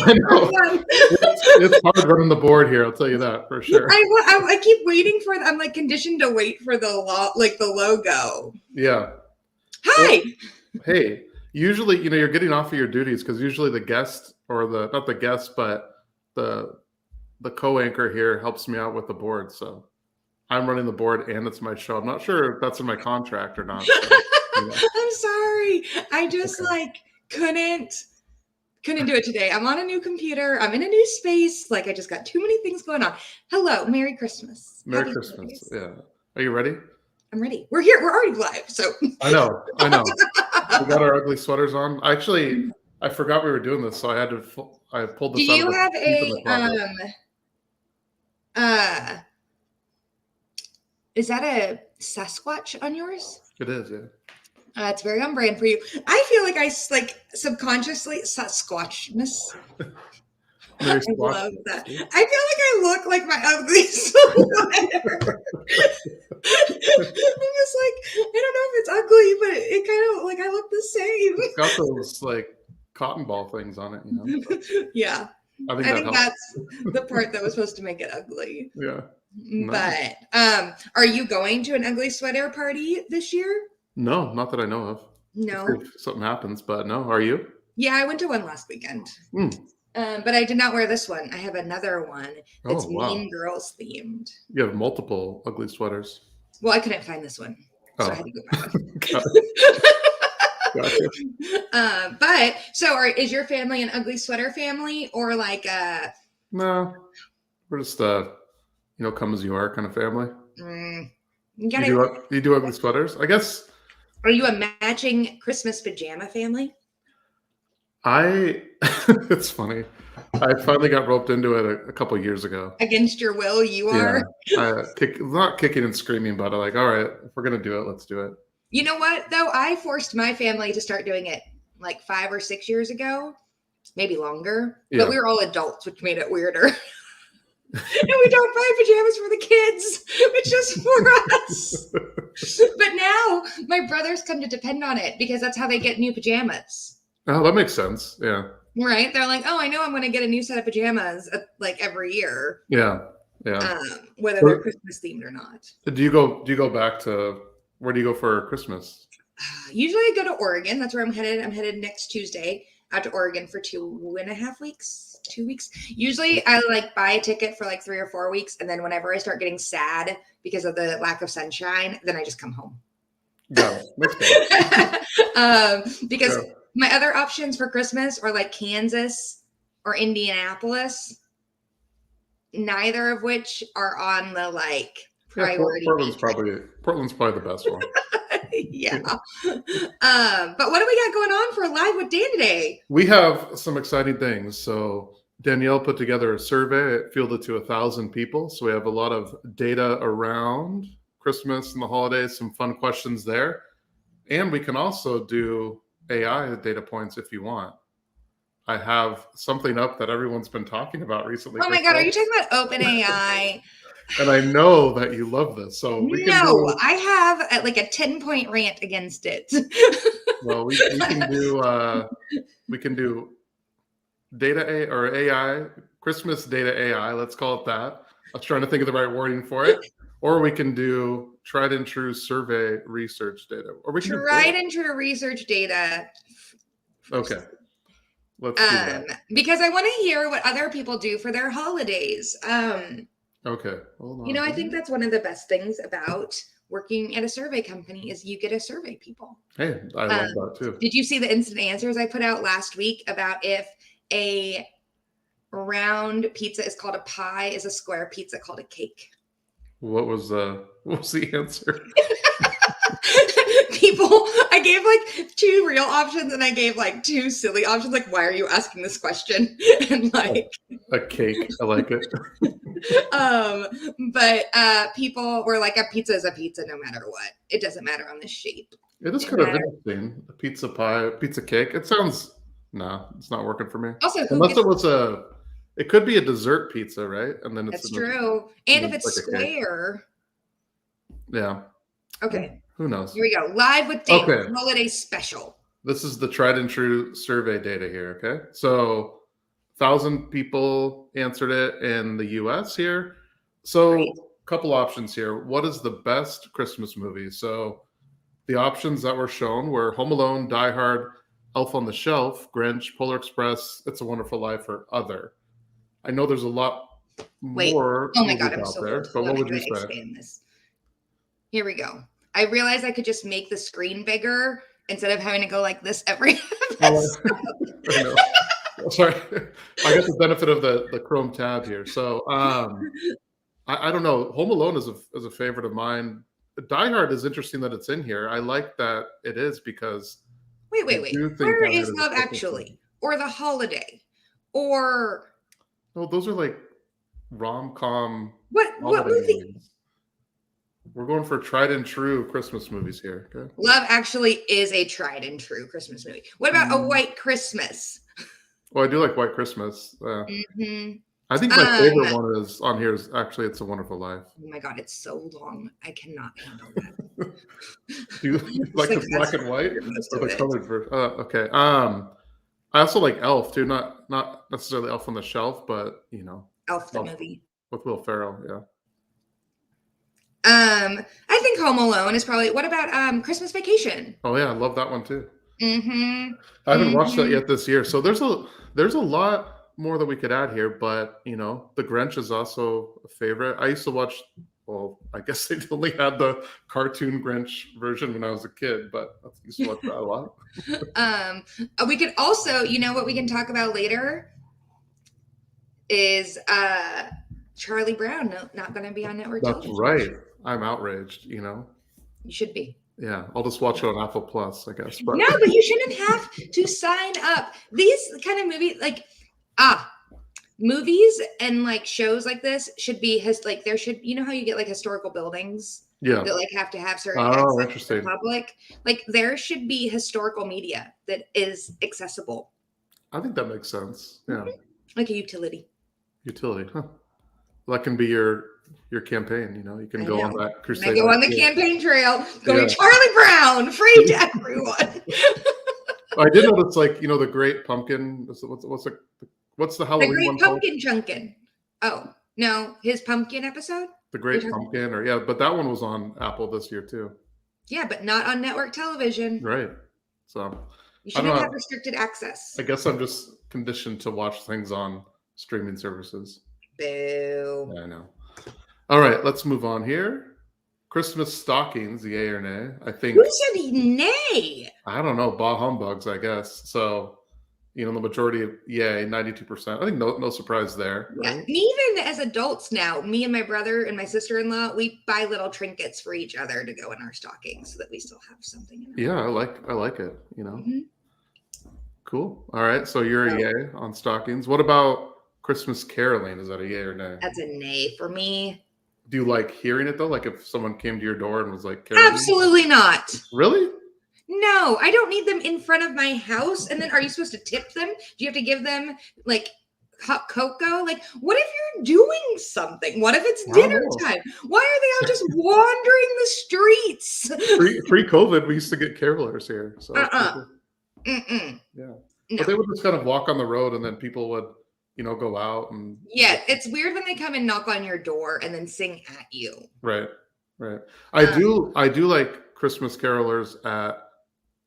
I know. It's hard running the board here. I'll tell you that for sure. I keep waiting for. I'm like conditioned to wait for the logo. Yeah. Hi. Well, hey, usually, you're getting off of your duties because usually the guest or not the guest, but the co-anchor here helps me out with the board. So I'm running the board and it's my show. I'm not sure if that's in my contract or not. So, I'm sorry. I just couldn't do it today. I'm on a new computer. I'm in a new space. I just got too many things going on. Hello. Merry Christmas. Merry Christmas. Holidays. Yeah. Are you ready? I'm ready. We're here. We're already live. So I know. We got our ugly sweaters on. Actually, I forgot we were doing this, so I pulled this. Do you have is that a Sasquatch on yours? It is, yeah. It's very on brand for you. I feel like I subconsciously Sasquatchness. I love that. I feel like I look like my ugly sweater. I'm just I don't know if it's ugly, but it kind of I look the same. It's got those cotton ball things on it, But yeah, I think that's the part that was supposed to make it ugly. Yeah. Nice. But are you going to an ugly sweater party this year? No, not that I know of. No. If something happens, but no. Are you? Yeah, I went to one last weekend. But I did not wear this one. I have another one that's Mean Girls themed. You have multiple ugly sweaters. Well, I couldn't find this one, so I had to go back. Gotcha. But so is your family an ugly sweater family or No, we're just come as you are kind of family. You do ugly sweaters, I guess. Are you a matching Christmas pajama family? It's funny. I finally got roped into it a couple years ago. Against your will, you are? Yeah. Not kicking and screaming, but all right, if we're going to do it, let's do it. You know what, though? I forced my family to start doing it 5 or 6 years ago, maybe longer. Yeah. But we were all adults, which made it weirder. And we don't buy pajamas for the kids. It's just for us. But now my brothers come to depend on it because that's how they get new pajamas. Oh, that makes sense. Yeah. Right? They're like, oh, I know I'm going to get a new set of pajamas every year. Yeah. Yeah. Whether they're Christmas themed or not. Do you go back to, where do you go for Christmas? Usually I go to Oregon. That's where I'm headed. I'm headed next Tuesday out to Oregon for 2.5 weeks, 2 weecs. Usually I buy a ticket for 3 or 4 weeks. And then whenever I start getting sad because of the lack of sunshine, then I just come home. Got it. Because my other options for Christmas are Kansas or Indianapolis, neither of which are on the priority. Portland's probably the best one. Yeah. But what do we got going on for Live with Dan today? We have some exciting things. So Danielle put together a survey. It fielded to 1,000 people. So we have a lot of data around Christmas and the holidays, some fun questions there. And we can also do AI data points if you want. I have something up that everyone's been talking about recently. Oh my God, are you talking about OpenAI? And I know that you love this. So I have a 10-point rant against it. Well, we can do data or AI, Christmas data AI, let's call it that. I was trying to think of the right wording for it. Or we can do tried and true survey research data. Or we can tried and true research data. Okay. Let's do that. Because I want to hear what other people do for their holidays. Okay. Hold on. I think that's one of the best things about working at a survey company is you get to survey people. Hey, I love that too. Did you see the instant answers I put out last week about if a round pizza is called a pie, is a square pizza called a cake? What was the answer? People, I gave 2 real options and I gave 2 silly options. Why are you asking this question? And a cake. I like it. But people were a pizza is a pizza no matter what. It doesn't matter on the shape. It is kind of interesting. A pizza pie, pizza cake. It sounds it's not working for me. Also, unless it was it could be a dessert pizza, right? And then it's true. And if it's square. Yeah. Okay. Who knows? Here we go. Live with Dan. Okay. Holiday special. This is the tried and true survey data here. Okay. So 1,000 people answered it in the US here. So Right. a couple options here. What is the best Christmas movie? So the options that were shown were Home Alone, Die Hard, Elf on the Shelf, Grinch, Polar Express, It's a Wonderful Life, or Other. I know there's a lot Wait. more Oh my movies God, I'm out so there, old. but Hold what on, would I you gotta say? expand this. Here we go. I realized I could just make the screen bigger instead of having to go like this every Oh, episode. I know. Sorry, I got the benefit of the Chrome tab here. So I don't know. Home Alone is a favorite of mine. Die Hard is interesting that it's in here. I like that it is because Wait, I wait, wait. do think Where Die is Hard is Love a Christmas movie. Actually? Or The Holiday? Or No, those are like rom-com what holiday movie? movies. We're going for tried and true Christmas movies here. Okay. Love Actually is a tried and true Christmas movie. What about A White Christmas? Well, I do like White Christmas. Hmm. I think my favorite one is on here is actually It's a Wonderful Life. Oh my God, it's so long. I cannot handle that. Do you like the black and white or the colored version? Okay. I also like Elf too. Not necessarily Elf on the Shelf, but you know, Elf the movie. with Will Ferrell. Yeah. I think Home Alone is probably. What about Christmas Vacation? Oh yeah, I love that one too. Mm-hmm. I haven't watched that yet this year, so there's a lot more that we could add here. But you know, The Grinch is also a favorite. I used to watch. Well, I guess they only had the cartoon Grinch version when I was a kid, but I used to watch that a lot. We could also, you know, what we can talk about later is Charlie Brown not going to be on network That's television. right. I'm outraged. You know. You should be. Yeah, I'll just watch it on Apple Plus, I guess. But. No, but you shouldn't have to sign up. These kind of movies, movies and like shows like this should be like there should, you know how you get like historical buildings Yeah. that like have to have certain Oh, access to the public. Like there should be historical media that is accessible. I think that makes sense. Yeah. Like a utility. Utility, huh? That can be your campaign. You know, you can go on that crusade. Go on the campaign trail. Going Charlie Brown, free to everyone. I did notice, like, you know, the Great Pumpkin. What's the Halloween the Great one Pumpkin Chunkin'. Oh no, his pumpkin episode. The Great Pumpkin, but that one was on Apple this year too. Yeah, but not on network television. Right. So you shouldn't have restricted access. I guess I'm just conditioned to watch things on streaming services. Boo. Yeah, I know. All right, let's move on here. Christmas stockings, yay or nay? I think. Who said nay? I don't know. Bah humbugs, I guess. So, you know, the majority of yay, 92%. I think no surprise there. Yeah. Right? Even as adults now, me and my brother and my sister-in-law, we buy little trinkets for each other to go in our stockings so that we still have something. Yeah, I like it. You know. Mm-hmm. Cool. All right. So you're a yay on stockings. What about Christmas caroling? Is that a yay or nay? That's a nay for me. Do you like hearing it though? Like if someone came to your door and was like, caroling? Absolutely not. Really? No, I don't need them in front of my house. And then are you supposed to tip them? Do you have to give them like hot cocoa? Like, what if you're doing something? What if it's dinner time? Why are they all just wandering the streets? Pre-COVID, we used to get carolers here. So yeah. No. But they would just kind of walk on the road and then people would, you know, go out and it's weird when they come and knock on your door and then sing at you. Right. I do like Christmas carolers at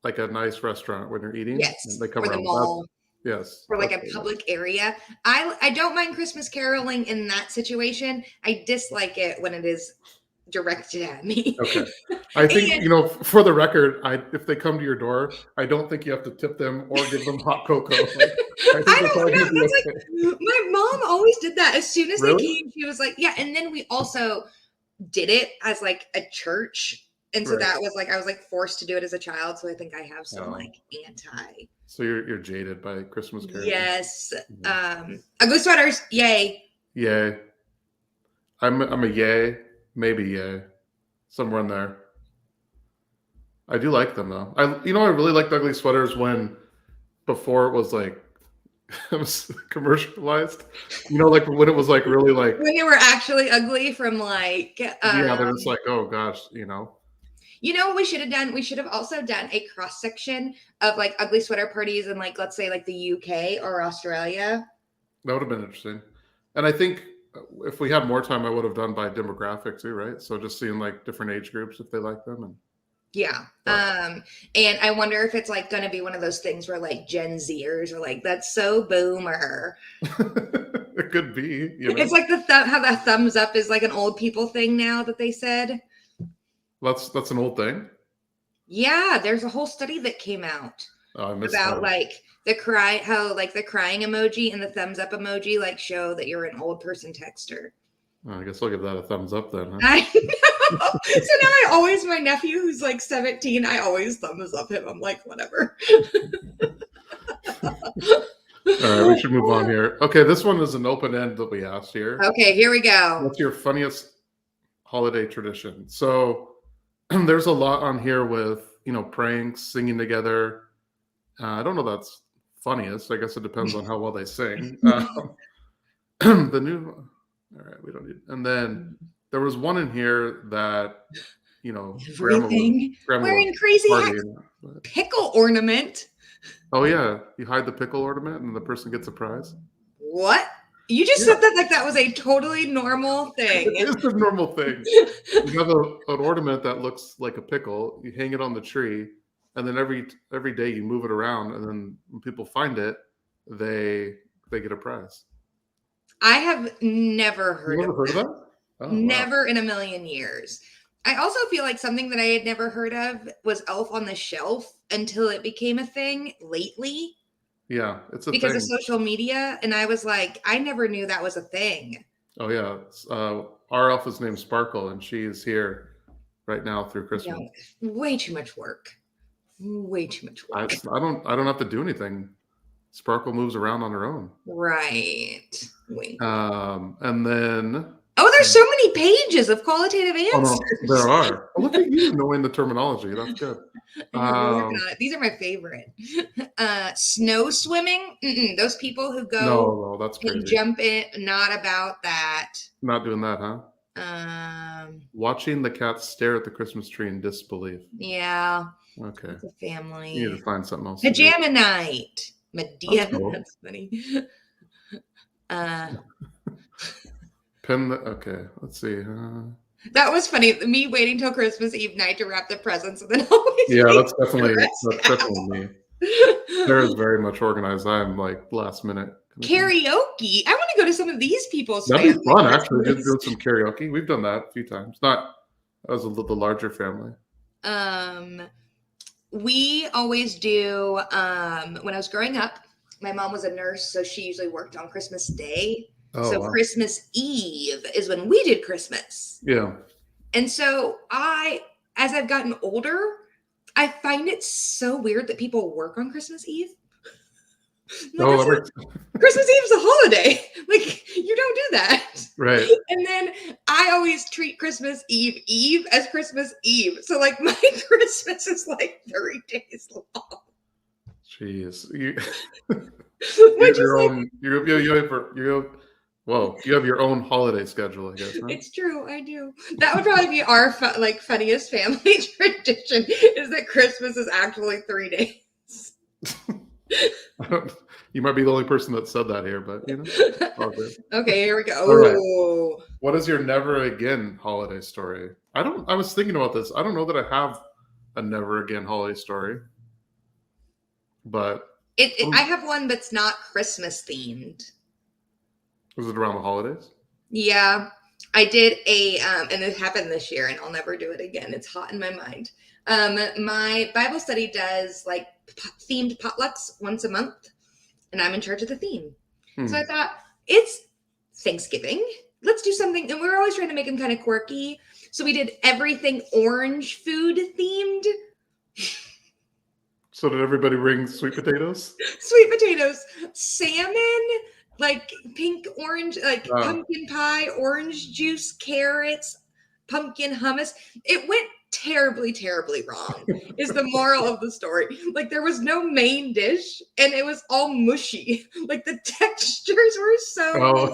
like a nice restaurant when you're eating. Yes. And they come or around. the mall. Yes. Or like a public area. I don't mind Christmas caroling in that situation. I dislike it when it is directed at me. Okay. I think, you know, for the record, if they come to your door, I don't think you have to tip them or give them hot cocoa. I don't know. That's like, my mom always did that. As soon as they came, she was like, yeah. And then we also did it as like a church. And so that was like, I was like forced to do it as a child. So I think I have some like anti. So you're jaded by Christmas caroling. Yes. Ugly sweaters. Yay. Yay. I'm a yay. Maybe yay. Somewhere in there. I do like them though. I really liked ugly sweaters before it was like it was commercialized. You know, like when it was like really like when they were actually ugly from like they're just like, oh gosh, you know. You know what we should have done? We should have also done a cross section of like ugly sweater parties in like let's say like the UK or Australia. That would have been interesting. And I think if we had more time, I would have done by demographic too, right? So just seeing like different age groups if they like them. And Yeah. And I wonder if it's like going to be one of those things where like Gen Zers are like, that's so boomer. It could be, you know. It's like how the thumbs up is like an old people thing now that they said. That's an old thing. Yeah, there's a whole study that came out about like the crying emoji and the thumbs up emoji like show that you're an old person texter. I guess I'll give that a thumbs up then. Huh? I know. So now my nephew who's like 17, I always thumbs up him. I'm like, whatever. All right, we should move on here. Okay, this one is an open end that we asked here. Okay, here we go. What's your funniest holiday tradition? So there's a lot on here with, pranks, singing together. I don't know that's funniest. I guess it depends on how well they sing. The new, all right, we don't need. And then there was one in here that, grandma wearing crazy hats, pickle ornament. Oh yeah, you hide the pickle ornament and the person gets a prize. What? You just said that like that was a totally normal thing. It's a normal thing. You have an ornament that looks like a pickle. You hang it on the tree, and then every day you move it around, and then when people find it, they get a prize. I have never heard of that. Oh, never in a million years. I also feel like something that I had never heard of was Elf on the Shelf until it became a thing lately. Yeah, it's a because thing. Of social media, and I was like, I never knew that was a thing. Oh yeah, our elf is named Sparkle, and she is here right now through Christmas. Way too much work. Way too much work. I don't have to do anything. Sparkle moves around on her own. Right. Wink. And then. Oh, there's so many pages of qualitative answers. Oh, no, there are. Look at you knowing the terminology. That's good. These are my favorite. Snow swimming. Those people who go no, that's crazy. And jump in. Not about that. Not doing that, huh? Watching the cats stare at the Christmas tree in disbelief. Yeah. Okay. It's a family. You need to find something else. Pajama night. Medea. That's cool. That's funny. Okay, let's see. That was funny. Me waiting till Christmas Eve night to wrap the presents, and then always. Yeah, that's definitely me. Sarah's very much organized. I'm like last minute. Karaoke. I want to go to some of these people's. That'd be fun, actually. Just doing some karaoke. We've done that a few times. That was the larger family. We always do. When I was growing up, my mom was a nurse, so she usually worked on Christmas Day. Oh, so wow. Christmas Eve is when we did Christmas. Yeah. And so as I've gotten older, I find it so weird that people work on Christmas Eve. Christmas Eve is a holiday. Like, you don't do that. Right. And then I always treat Christmas Eve as Christmas Eve. So like my Christmas is like 30 days long. Jeez. You have your own, you have your own holiday schedule, I guess. Huh? It's true, I do. That would probably be our funniest family tradition is that Christmas is actually 3 days. You might be the only person that said that here, but Okay, here we go. All right. What is your never again holiday story? I was thinking about this. I don't know that I have a never again holiday story, but I have one that's not Christmas themed. Was it around the holidays? Yeah, I did and it happened this year, and I'll never do it again. It's hot in my mind. My Bible study does like themed potlucks once a month, and I'm in charge of the theme. So I thought, it's Thanksgiving. Let's do something. And we were always trying to make them kind of quirky. So we did everything orange food themed. So did everybody bring sweet potatoes? Sweet potatoes, salmon, like pink, orange, like pumpkin pie, orange juice, carrots, pumpkin hummus. It went terribly, terribly wrong is the moral of the story. Like there was no main dish and it was all mushy. Like the textures were so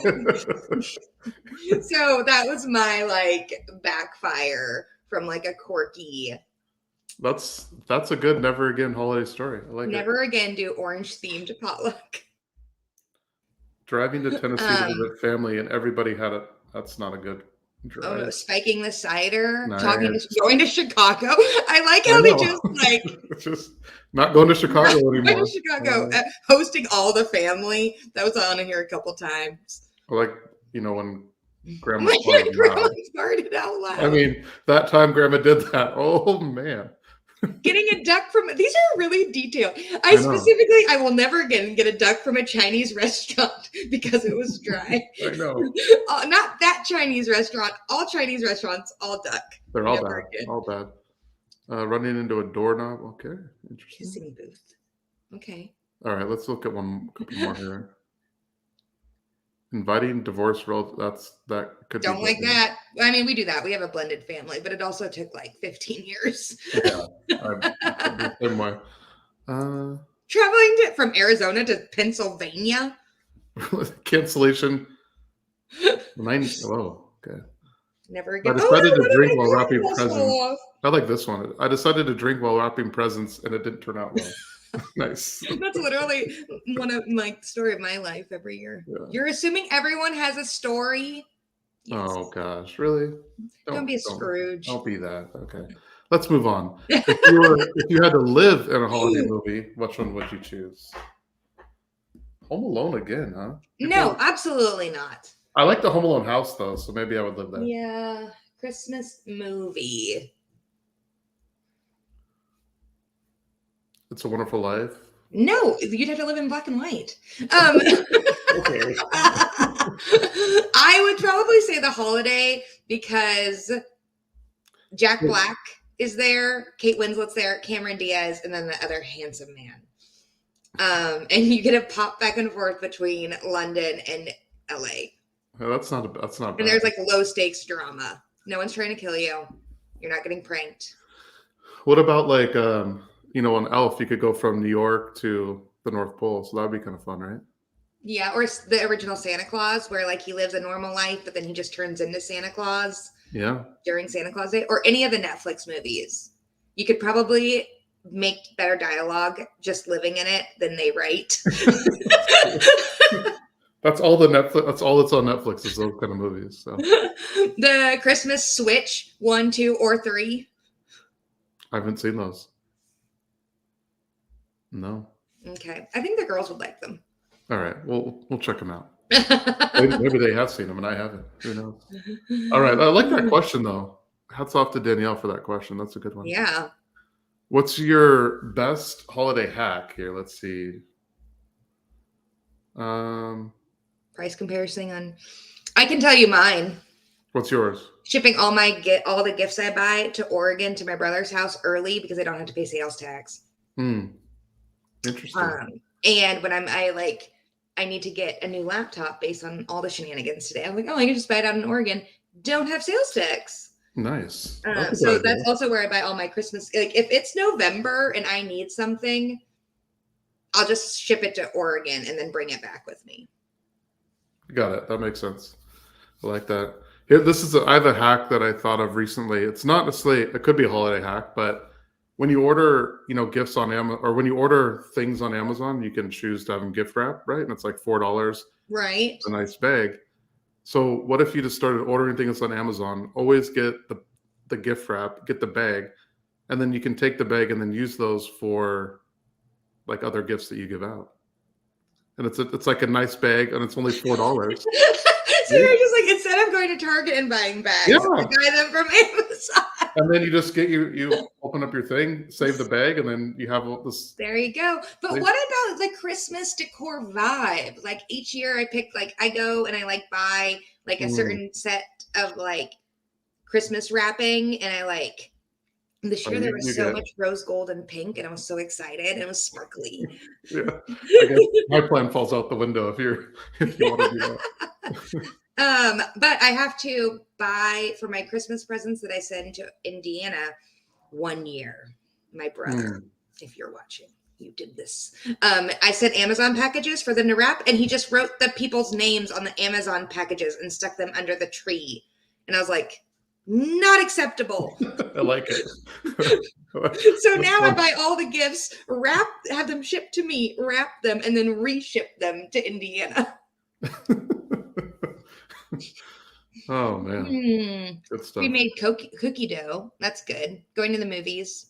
So that was my like backfire from like a quirky. That's a good never again holiday story. I like never again do orange themed potluck. Driving to Tennessee to visit family, and everybody had it. That's not a good Oh, drive. spiking the cider, Nice. going to Chicago. I like I how they know. just like Just not going to Chicago going anymore. to Chicago, hosting all the family. That was on here a couple times. Like, when Grandma My farted grandma loud. farted out loud. I mean, that time Grandma did that. Oh man. Getting a duck from these are really detailed. I know. I will never again get a duck from a Chinese restaurant because it was dry. I know. Not that Chinese restaurant. All Chinese restaurants, all duck. They're all Never bad. again. All bad. Running into a doorknob. Okay. Interesting. Kissing booth. Okay. All right. Let's look at couple more here. Inviting divorce relatives. That could Don't be like that. I mean, we do that. We have a blended family, but it also took like 15 years. Yeah. I'm the same way. Traveling from Arizona to Pennsylvania. Cancellation. Oh, okay. Never again. I decided to drink while wrapping presents. I like this one. I decided to drink while wrapping presents, and it didn't turn out well. Nice. That's literally one of my story of my life every year. Yeah. You're assuming everyone has a story. Yes. Oh gosh, really? Don't be a Scrooge. Don't be that. Okay. Let's move on. If you had to live in a holiday movie, which one would you choose? Home Alone again, huh? No, absolutely not. I like the Home Alone house though, so maybe I would live there. Yeah, Christmas movie. It's a Wonderful Life. No, you'd have to live in black and white. Okay. I would probably say The Holiday because Jack Black is there, Kate Winslet's there, Cameron Diaz, and then the other handsome man. And you get to pop back and forth between London and LA. Oh, that's not bad. And there's like low stakes drama. No one's trying to kill you. You're not getting pranked. What about like on Elf, you could go from New York to the North Pole, so that would be kind of fun, right? Yeah, or the original Santa Claus, where like he lives a normal life, but then he just turns into Santa Claus. Yeah. During Santa Claus Day, or any of the Netflix movies. You could probably make better dialogue just living in it than they write. That's all that's all that's on Netflix is those kind of movies. So the Christmas Switch 1, 2, or 3. I haven't seen those. No. Okay. I think the girls would like them. All right. We'll check them out. Maybe they have seen them and I haven't. Who knows? All right. I like that question though. Hats off to Danielle for that question. That's a good one. Yeah. What's your best holiday hack here? Let's see. Price comparison on. I can tell you mine. What's yours? Shipping all the gifts I buy to Oregon to my brother's house early because I don't have to pay sales tax. Interesting. And when I need to get a new laptop based on all the shenanigans today. I'm like, oh, I can just buy it out in Oregon. Don't have sales tax. Nice. So that's also where I buy all my Christmas. Like if it's November and I need something, I'll just ship it to Oregon and then bring it back with me. Got it. That makes sense. I like that. Here, I have a hack that I thought of recently. It's not necessarily, it could be a holiday hack, but when you order, gifts on Amazon, or when you order things on Amazon, you can choose to have them gift wrap, right? And it's like $4. Right. A nice bag. So what if you just started ordering things on Amazon? Always get the gift wrap, get the bag, and then you can take the bag and then use those for like other gifts that you give out. And it's like a nice bag, and it's only $4. So you're just like, instead of going to Target and buying bags, you buy them from Amazon. And then you just you open up your thing, save the bag, and then you have this. There you go. But what about the Christmas decor vibe? Like each year I pick, I go and I buy like a certain set of Christmas wrapping, and I this year there was so much rose gold and pink, and I was so excited. And it was sparkly. Yeah, I guess my plan falls out the window if you want to do that. But I have to buy for my Christmas presents that I send to Indiana 1 year. My brother, if you're watching, you did this. I sent Amazon packages for them to wrap, and he just wrote the people's names on the Amazon packages and stuck them under the tree. And I was like, not acceptable. I like it. So now I buy all the gifts, have them shipped to me, wrap them, and then reship them to Indiana. Oh man, good We stuff. made cookie dough. That's good. Going to the movies.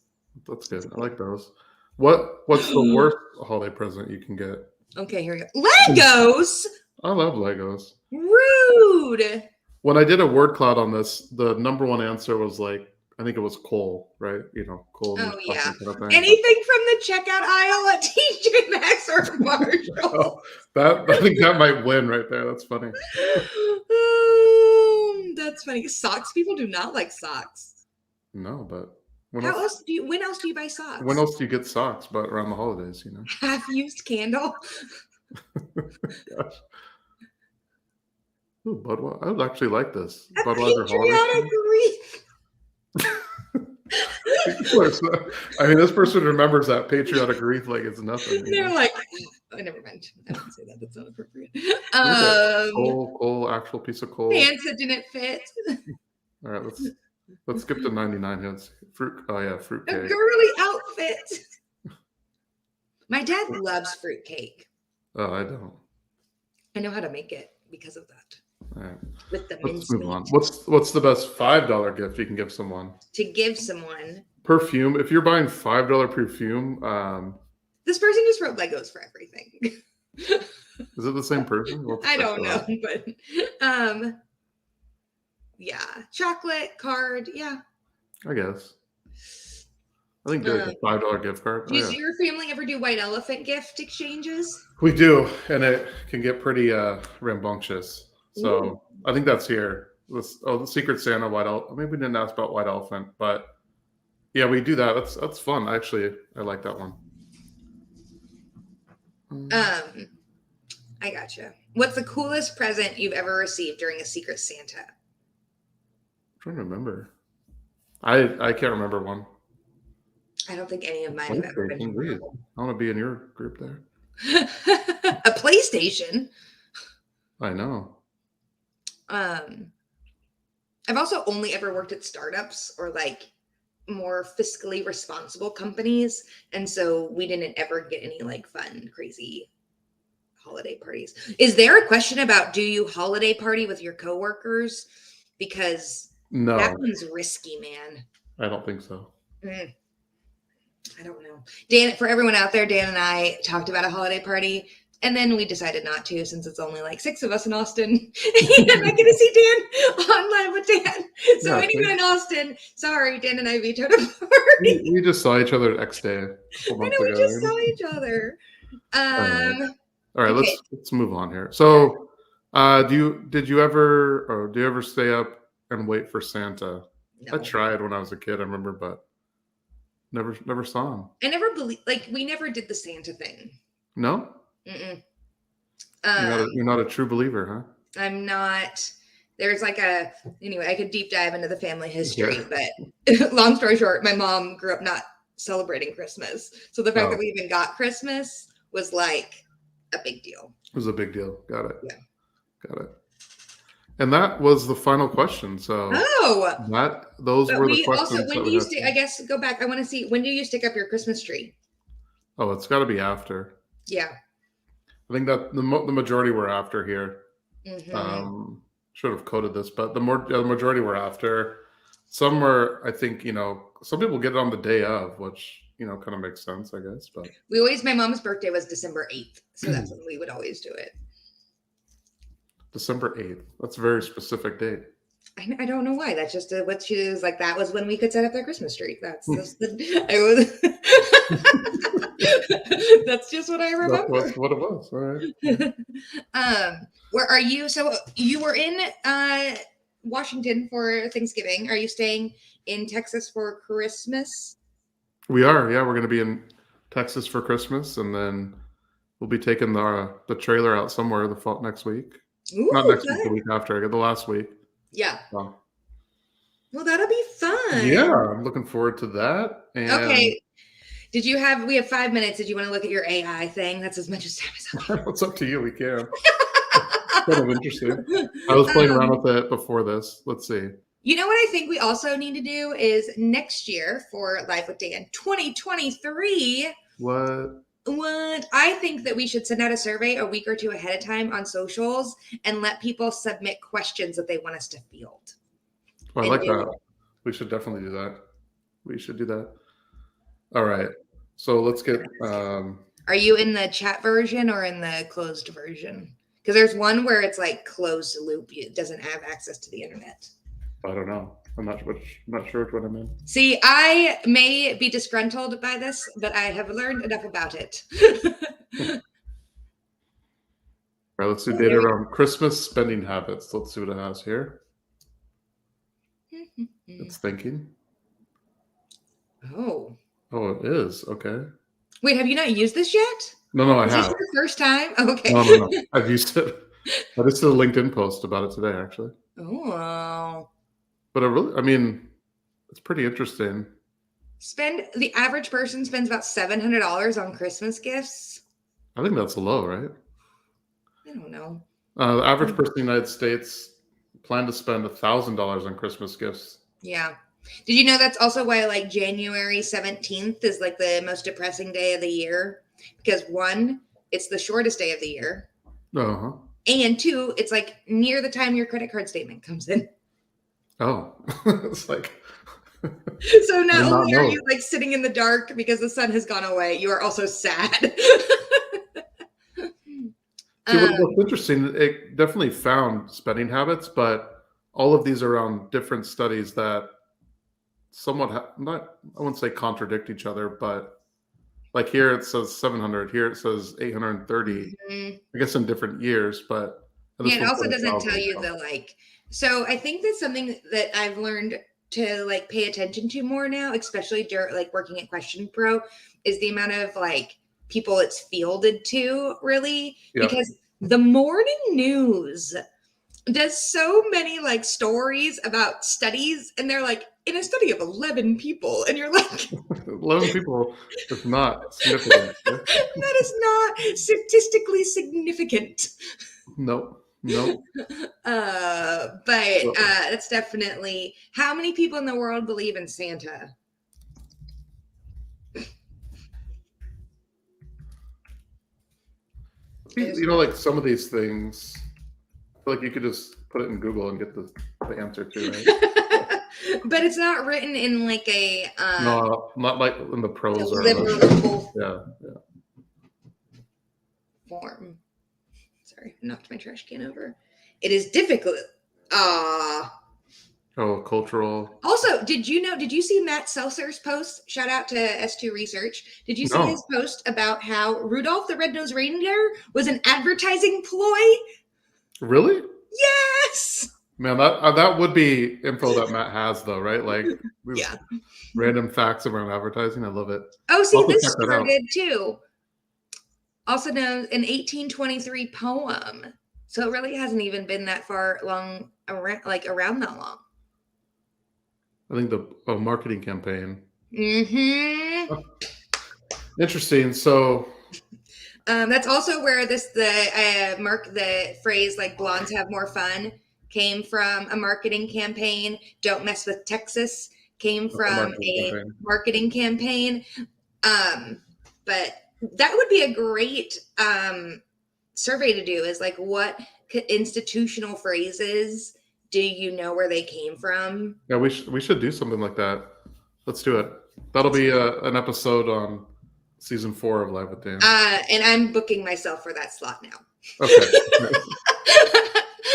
That's good. I like those. What's the worst holiday present you can get? Okay, here we go. Legos. I love Legos. Rude. When I did a word cloud on this, the number one answer was like, I think it was coal, right? You know, coal. Oh yeah. Kind of thing. Anything from the checkout aisle at TJ Maxx or Marshall. I think that might win right there. That's funny. That's funny. Socks. People do not like socks. No, but when else do you buy socks? When else do you get socks? But around the holidays, you know. Half-used candle. Gosh. Ooh, Budweiser. I would actually like this. A Budweiser patriotic wreath. I mean, this person remembers that patriotic wreath like it's nothing. They're like, oh, never mind. I don't say that. That's not appropriate. Coal, actual piece of coal. Pants that didn't fit. All right, let's skip to 99 hits. Fruit. Oh yeah, fruit cake. A girly outfit. My dad loves fruit cake. Oh, I don't. I know how to make it because of that. All right. With the Let's move on. What's the best $5 gift you can give someone? To give someone perfume. If you're buying $5 perfume, this person just wrote Legos for everything. Is it the same person? I don't know, but yeah, chocolate card. Yeah, I guess. I think like a $5 gift card. Does your family ever do white elephant gift exchanges? We do, and it can get pretty rambunctious. So ooh. I think that's here. The Secret Santa white elephant. Maybe we didn't ask about white elephant, but yeah, we do that. That's fun. Actually, I like that one. I gotcha. What's the coolest present you've ever received during a Secret Santa? I'm trying to remember. I can't remember one. I don't think any of mine have ever been. I want to be in your group there. A PlayStation. I know. I've also only ever worked at startups or like more fiscally responsible companies, and so we didn't ever get any like fun, crazy holiday parties. Is there a question about do you holiday party with your coworkers? Because no, that one's risky, man. I don't think so. I don't know. Dan, for everyone out there, Dan and I talked about a holiday party, and then we decided not to since it's only like 6 of us in Austin. And I'm not going to see Dan online with Dan. So anyone in Austin, sorry, Dan and I vetoed a party. We just saw each other the next day. I know, we just saw each other. All right, okay. Let's move on here. So, did you ever stay up and wait for Santa? No. I tried when I was a kid, I remember, but never saw him. I never believe, like, we never did the Santa thing. No? Mm-mm. You're not a true believer, huh? I'm not. There's like anyway, I could deep dive into the family history, but long story short, my mom grew up not celebrating Christmas. So the fact that we even got Christmas was like a big deal. It was a big deal. Got it. Yeah. Got it. And that was the final question. So those were the questions. Also, when do you I guess go back. I want to see, when do you stick up your Christmas tree? Oh, it's got to be after. Yeah. I think that the majority were after here. Mm-hmm. Should have coded this, but the majority were after. Some were, I think, some people get it on the day of, which kind of makes sense, I guess. But my mom's birthday was December 8th, so that's when we would always do it. December 8th. That's a very specific date. I don't know why. That's just what she was like. That was when we could set up their Christmas tree. That's just that's just what I remember. That's what it was. All right. Where are you? So you were in Washington for Thanksgiving. Are you staying in Texas for Christmas? We are. Yeah, we're going to be in Texas for Christmas, and then we'll be taking the trailer out somewhere next week. Ooh, not next week, the week after. I get the last week. Yeah. Well, that'll be fun. Yeah, I'm looking forward to that. And okay. We have 5 minutes. Did you want to look at your AI thing? That's as much as time as I have. It's up to you. We can. Kind of interesting. I was playing around with it before this. Let's see. You know what I think we also need to do is next year for Live with Dan 2023. What? What? I think that we should send out a survey a week or two ahead of time on socials and let people submit questions that they want us to field. Oh, I like that. We should definitely do that. We should do that. All right. So let's get. Are you in the chat version or in the closed version? Because there's one where it's like closed loop. It doesn't have access to the internet. I don't know. I'm not sure which one I'm in. See, I may be disgruntled by this, but I have learned enough about it. All right, let's do data around Christmas spending habits. Let's see what it has here. It's thinking. Oh, it is. Okay. Wait, have you not used this yet? No, I have. Is this your first time? Okay. No. I've used it. I just did a LinkedIn post about it today, actually. Oh. But it's pretty interesting. The average person spends about $700 on Christmas gifts. I think that's low, right? I don't know. The average person in the United States plan to spend $1,000 on Christmas gifts. Yeah. Did you know that's also why like January 17th is like the most depressing day of the year? Because one, it's the shortest day of the year. Uh-huh. And two, it's like near the time your credit card statement comes in. Oh, it's like. So not only are you like sitting in the dark because the sun has gone away, you are also sad. See, what's interesting, it definitely found spending habits, but all of these are on different studies that somewhat I wouldn't say contradict each other, but like here it says 700, here it says 830. I guess in different years, but yeah, it also doesn't tell you the like. So I think that's something that I've learned to like pay attention to more now, especially during like working at Question Pro, is the amount of like people it's fielded to, really. Yep. Because the morning news does so many like stories about studies, and they're like, in a study of 11 people, and you're like 11 people is not significant. That is not statistically significant. Nope. But that's definitely, how many people in the world believe in Santa? You know, like some of these things, I feel like you could just put it in Google and get the answer to, right? But it's not written in like a no, not like in the prose or form. Sorry, I knocked my trash can over. It is difficult. Cultural. Also, did you see Matt Seltzer's post? Shout out to S2 Research. Did you see his post about how Rudolph the Red-Nosed Reindeer was an advertising ploy? Really? Yes! Man, that would be info that Matt has, though, right? Like, random facts around advertising. I love it. Oh, see, this started too. Also known an 1823 poem. So it really hasn't even been that far long, around that long. I think the marketing campaign. Mm-hmm. Interesting. So that's also where the phrase like blondes have more fun came from. A marketing campaign. Don't mess with Texas came from a marketing campaign. But that would be a great survey to do, is like, what institutional phrases do you know where they came from? Yeah, we should do something like that. Let's do it. That'll be an episode on season 4 of Live with Dan. And I'm booking myself for that slot now. Okay.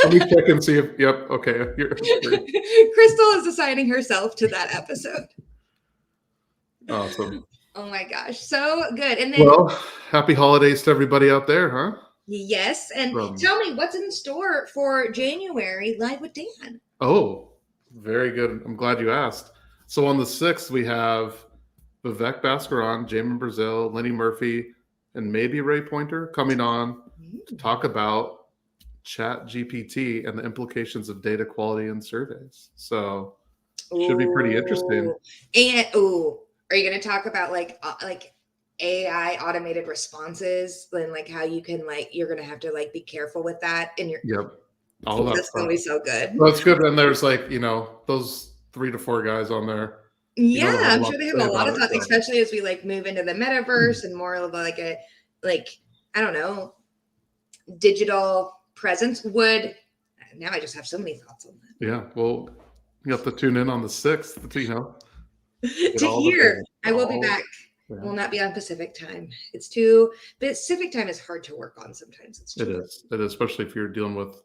Let me check and see if. Yep. Okay. Crystal is assigning herself to that episode. Awesome. Oh my gosh, so good. And then, well, happy holidays to everybody out there, huh? Yes, and tell me what's in store for January Live with Dan. Oh, very good. I'm glad you asked. So on the 6th, we have Vivek Bhaskaran, Jamin Brazil, Lenny Murphy, and maybe Ray Pointer coming on to talk about ChatGPT and the implications of data quality in surveys. So should be pretty interesting. And are you going to talk about like AI automated responses and like how you can you're going to have to be careful with that in your all of that that's going to be so good. That's good. And there's those 3 to 4 guys on there Yeah, they'll have a I'm lot sure they to have say a lot about of it. thoughts, So. especially as we like move into the metaverse and more of like a I don't know, digital presence. Now I just have so many thoughts on that. Yeah, well, you have to tune in on the 6th to, get To all the hear, things. I will be back. Yeah. Will not be on Pacific time. Pacific time is hard to work on sometimes. It's It is, especially if you're dealing with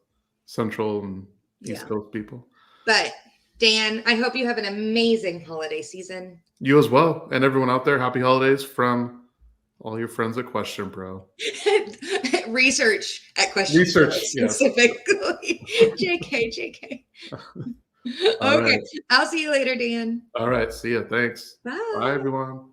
Central and East Coast people. But Dan, I hope you have an amazing holiday season. You as well, and everyone out there, happy holidays from all your friends at Question Pro. Research at Question Pro specifically. JK. Okay, right. I'll see you later, Dan. All right, see ya. Thanks. Bye. Bye, everyone.